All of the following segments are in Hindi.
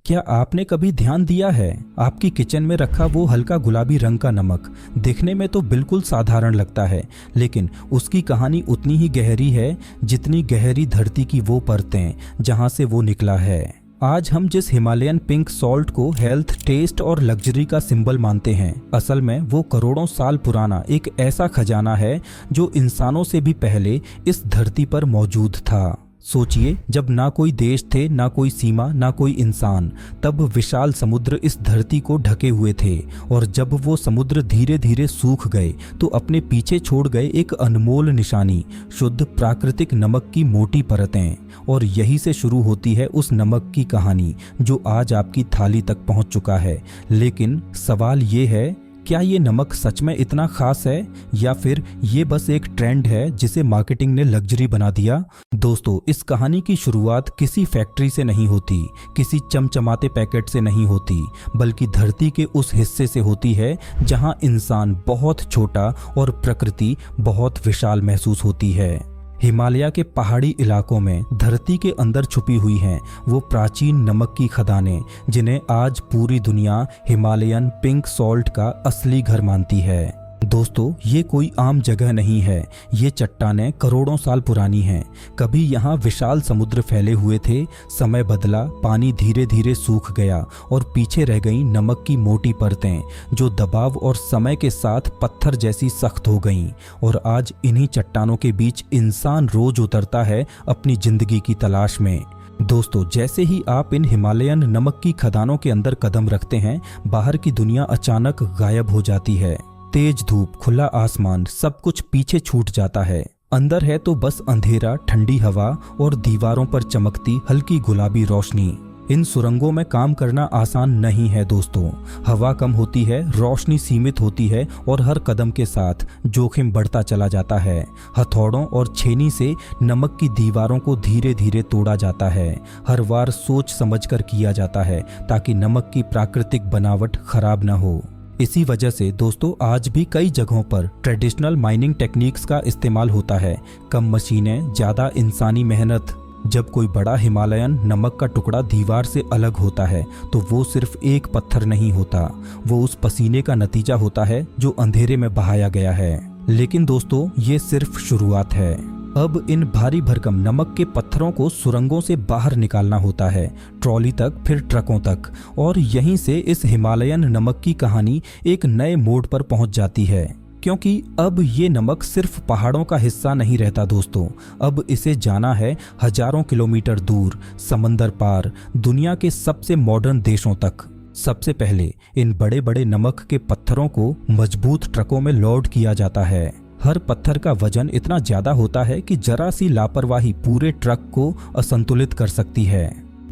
क्या आपने कभी ध्यान दिया है आपकी किचन में रखा वो हल्का गुलाबी रंग का नमक दिखने में तो बिल्कुल साधारण लगता है, लेकिन उसकी कहानी उतनी ही गहरी है जितनी गहरी धरती की वो परतें जहां से वो निकला है। आज हम जिस हिमालयन पिंक सॉल्ट को हेल्थ, टेस्ट और लग्जरी का सिंबल मानते हैं, असल में वो करोड़ों साल पुराना एक ऐसा खजाना है जो इंसानों से भी पहले इस धरती पर मौजूद था। सोचिए, जब ना कोई देश थे, ना कोई सीमा, ना कोई इंसान, तब विशाल समुद्र इस धरती को ढके हुए थे। और जब वो समुद्र धीरे धीरे सूख गए तो अपने पीछे छोड़ गए एक अनमोल निशानी, शुद्ध प्राकृतिक नमक की मोटी परतें। और यही से शुरू होती है उस नमक की कहानी जो आज आपकी थाली तक पहुंच चुका है। लेकिन सवाल ये है, क्या ये नमक सच में इतना खास है या फिर ये बस एक ट्रेंड है जिसे मार्केटिंग ने लग्जरी बना दिया? दोस्तों, इस कहानी की शुरुआत किसी फैक्ट्री से नहीं होती, किसी चमचमाते पैकेट से नहीं होती, बल्कि धरती के उस हिस्से से होती है जहां इंसान बहुत छोटा और प्रकृति बहुत विशाल महसूस होती है। हिमालय के पहाड़ी इलाकों में धरती के अंदर छुपी हुई हैं वो प्राचीन नमक की खदानें, जिन्हें आज पूरी दुनिया हिमालयन पिंक सॉल्ट का असली घर मानती है। दोस्तों, ये कोई आम जगह नहीं है, ये चट्टानें करोड़ों साल पुरानी हैं। कभी यहाँ विशाल समुद्र फैले हुए थे, समय बदला, पानी धीरे धीरे सूख गया और पीछे रह गई नमक की मोटी परतें, जो दबाव और समय के साथ पत्थर जैसी सख्त हो गईं। और आज इन्हीं चट्टानों के बीच इंसान रोज उतरता है अपनी जिंदगी की तलाश में। दोस्तों, जैसे ही आप इन हिमालयन नमक की खदानों के अंदर कदम रखते हैं, बाहर की दुनिया अचानक गायब हो जाती है। तेज धूप, खुला आसमान, सब कुछ पीछे छूट जाता है। अंदर है तो बस अंधेरा, ठंडी हवा और दीवारों पर चमकती हल्की गुलाबी रोशनी। इन सुरंगों में काम करना आसान नहीं है दोस्तों। हवा कम होती है, रोशनी सीमित होती है और हर कदम के साथ जोखिम बढ़ता चला जाता है। हथौड़ों और छेनी से नमक की दीवारों को धीरे धीरे तोड़ा जाता है। हर बार सोच समझकर किया जाता है ताकि नमक की प्राकृतिक बनावट खराब न हो। इसी वजह से दोस्तों, आज भी कई जगहों पर ट्रेडिशनल माइनिंग टेक्निक्स का इस्तेमाल होता है। कम मशीनें, ज़्यादा इंसानी मेहनत। जब कोई बड़ा हिमालयन नमक का टुकड़ा दीवार से अलग होता है तो वो सिर्फ एक पत्थर नहीं होता, वो उस पसीने का नतीजा होता है जो अंधेरे में बहाया गया है। लेकिन दोस्तों, ये सिर्फ शुरुआत है। अब इन भारी भरकम नमक के पत्थरों को सुरंगों से बाहर निकालना होता है, ट्रॉली तक, फिर ट्रकों तक। और यहीं से इस हिमालयन नमक की कहानी एक नए मोड़ पर पहुंच जाती है, क्योंकि अब ये नमक सिर्फ पहाड़ों का हिस्सा नहीं रहता दोस्तों। अब इसे जाना है हजारों किलोमीटर दूर, समंदर पार, दुनिया के सबसे मॉडर्न देशों तक। सबसे पहले इन बड़े बड़े नमक के पत्थरों को मजबूत ट्रकों में लोड किया जाता है। हर पत्थर का वजन इतना ज्यादा होता है कि जरा सी लापरवाही पूरे ट्रक को असंतुलित कर सकती है।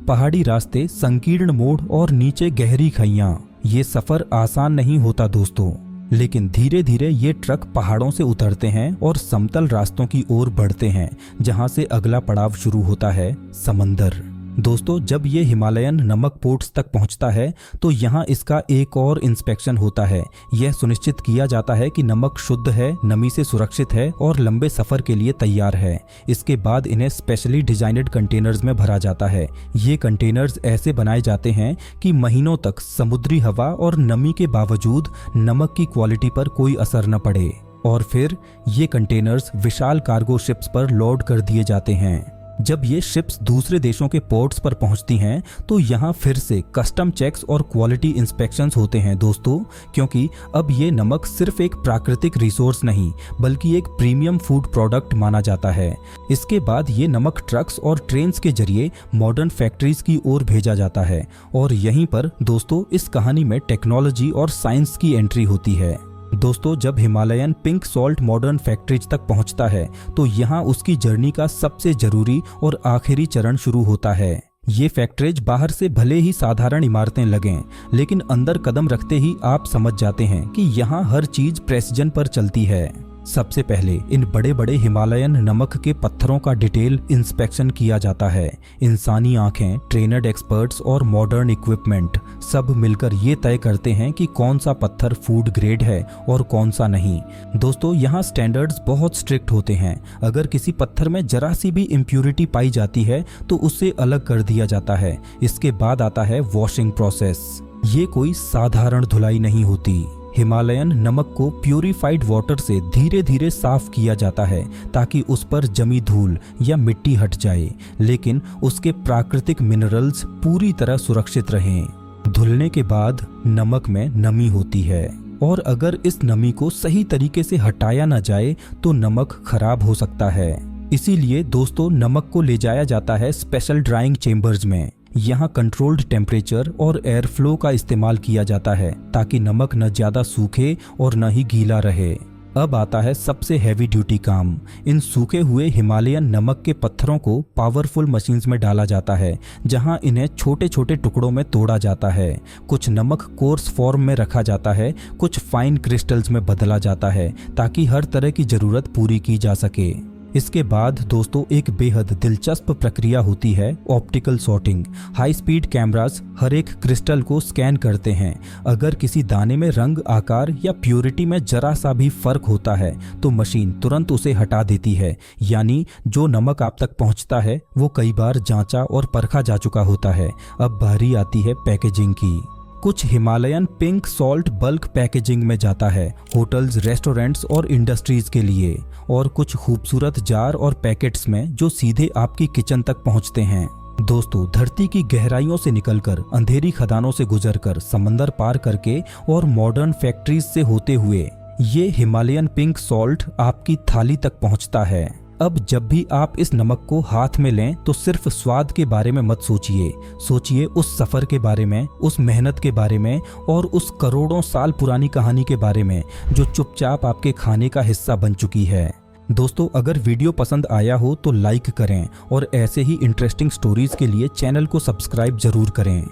पहाड़ी रास्ते, संकीर्ण मोड़ और नीचे गहरी खाइयां, ये सफर आसान नहीं होता दोस्तों। लेकिन धीरे धीरे ये ट्रक पहाड़ों से उतरते हैं और समतल रास्तों की ओर बढ़ते हैं, जहां से अगला पड़ाव शुरू होता है, समंदर। दोस्तों, जब ये हिमालयन नमक पोर्ट्स तक पहुंचता है तो यहाँ इसका एक और इंस्पेक्शन होता है। यह सुनिश्चित किया जाता है कि नमक शुद्ध है, नमी से सुरक्षित है और लंबे सफर के लिए तैयार है। इसके बाद इन्हें स्पेशली डिजाइनड कंटेनर्स में भरा जाता है। ये कंटेनर्स ऐसे बनाए जाते हैं कि महीनों तक समुद्री हवा और नमी के बावजूद नमक की क्वालिटी पर कोई असर न पड़े। और फिर ये कंटेनर्स विशाल कार्गो शिप्स पर लोड कर दिए जाते हैं। जब ये शिप्स दूसरे देशों के पोर्ट्स पर पहुंचती हैं तो यहाँ फिर से कस्टम चेक्स और क्वालिटी इंस्पेक्शंस होते हैं दोस्तों, क्योंकि अब ये नमक सिर्फ एक प्राकृतिक रिसोर्स नहीं बल्कि एक प्रीमियम फूड प्रोडक्ट माना जाता है। इसके बाद ये नमक ट्रक्स और ट्रेन्स के जरिए मॉडर्न फैक्ट्रीज की ओर भेजा जाता है। और यहीं पर दोस्तों, इस कहानी में टेक्नोलॉजी और साइंस की एंट्री होती है। दोस्तों, जब Himalayan pink salt modern factories तक पहुंचता है तो यहाँ उसकी जर्नी का सबसे जरूरी और आखिरी चरण शुरू होता है। ये फैक्ट्रीज बाहर से भले ही साधारण इमारतें लगें, लेकिन अंदर कदम रखते ही आप समझ जाते हैं कि यहाँ हर चीज प्रेसिजन पर चलती है। सबसे पहले इन बड़े बड़े हिमालयन नमक के पत्थरों का डिटेल इंस्पेक्शन किया जाता है। इंसानी आंखें, ट्रेनड एक्सपर्ट्स और मॉडर्न इक्विपमेंट सब मिलकर ये तय करते हैं कि कौन सा पत्थर फूड ग्रेड है और कौन सा नहीं। दोस्तों, यहाँ स्टैंडर्ड्स बहुत स्ट्रिक्ट होते हैं। अगर किसी पत्थर में जरा सी भी इम्प्यूरिटी पाई जाती है तो उसे अलग कर दिया जाता है। इसके बाद आता है वॉशिंग प्रोसेस। ये कोई साधारण धुलाई नहीं होती। हिमालयन नमक को प्यूरिफाइड वाटर से धीरे धीरे साफ किया जाता है ताकि उस पर जमी धूल या मिट्टी हट जाए, लेकिन उसके प्राकृतिक मिनरल्स पूरी तरह सुरक्षित रहें। धुलने के बाद नमक में नमी होती है और अगर इस नमी को सही तरीके से हटाया न जाए तो नमक खराब हो सकता है। इसीलिए दोस्तों, नमक को ले जाया जाता है स्पेशल ड्राइंग चेम्बर्स में। यहाँ कंट्रोल्ड टेम्परेचर और एयर फ्लो का इस्तेमाल किया जाता है ताकि नमक न ज्यादा सूखे और न ही गीला रहे। अब आता है सबसे हैवी ड्यूटी काम। इन सूखे हुए हिमालयन नमक के पत्थरों को पावरफुल मशीन्स में डाला जाता है, जहां इन्हें छोटे छोटे टुकड़ों में तोड़ा जाता है। कुछ नमक कोर्स फॉर्म में रखा जाता है, कुछ फाइन क्रिस्टल्स में बदला जाता है ताकि हर तरह की जरूरत पूरी की जा सके। इसके बाद दोस्तों, एक बेहद दिलचस्प प्रक्रिया होती है optical sorting. High speed cameras हर एक क्रिस्टल को स्कैन करते हैं। अगर किसी दाने में रंग, आकार या प्योरिटी में जरा सा भी फर्क होता है तो मशीन तुरंत उसे हटा देती है। यानी जो नमक आप तक पहुंचता है वो कई बार जांचा और परखा जा चुका होता है। अब बारी आती है पैकेजिंग की। कुछ Himalayan pink salt bulk packaging में जाता है होटल्स, रेस्टोरेंट्स और इंडस्ट्रीज के लिए, और कुछ खूबसूरत जार और पैकेट्स में जो सीधे आपकी किचन तक पहुंचते हैं। दोस्तों, धरती की गहराइयों से निकलकर, अंधेरी खदानों से गुजरकर, समंदर पार करके और मॉडर्न फैक्ट्रीज से होते हुए ये हिमालयन पिंक सॉल्ट आपकी थाली तक पहुंचता है। अब जब भी आप इस नमक को हाथ में लें तो सिर्फ स्वाद के बारे में मत सोचिए। सोचिए उस सफ़र के बारे में, उस मेहनत के बारे में और उस करोड़ों साल पुरानी कहानी के बारे में जो चुपचाप आपके खाने का हिस्सा बन चुकी है। दोस्तों, अगर वीडियो पसंद आया हो तो लाइक करें और ऐसे ही इंटरेस्टिंग स्टोरीज के लिए चैनल को सब्सक्राइब जरूर करें।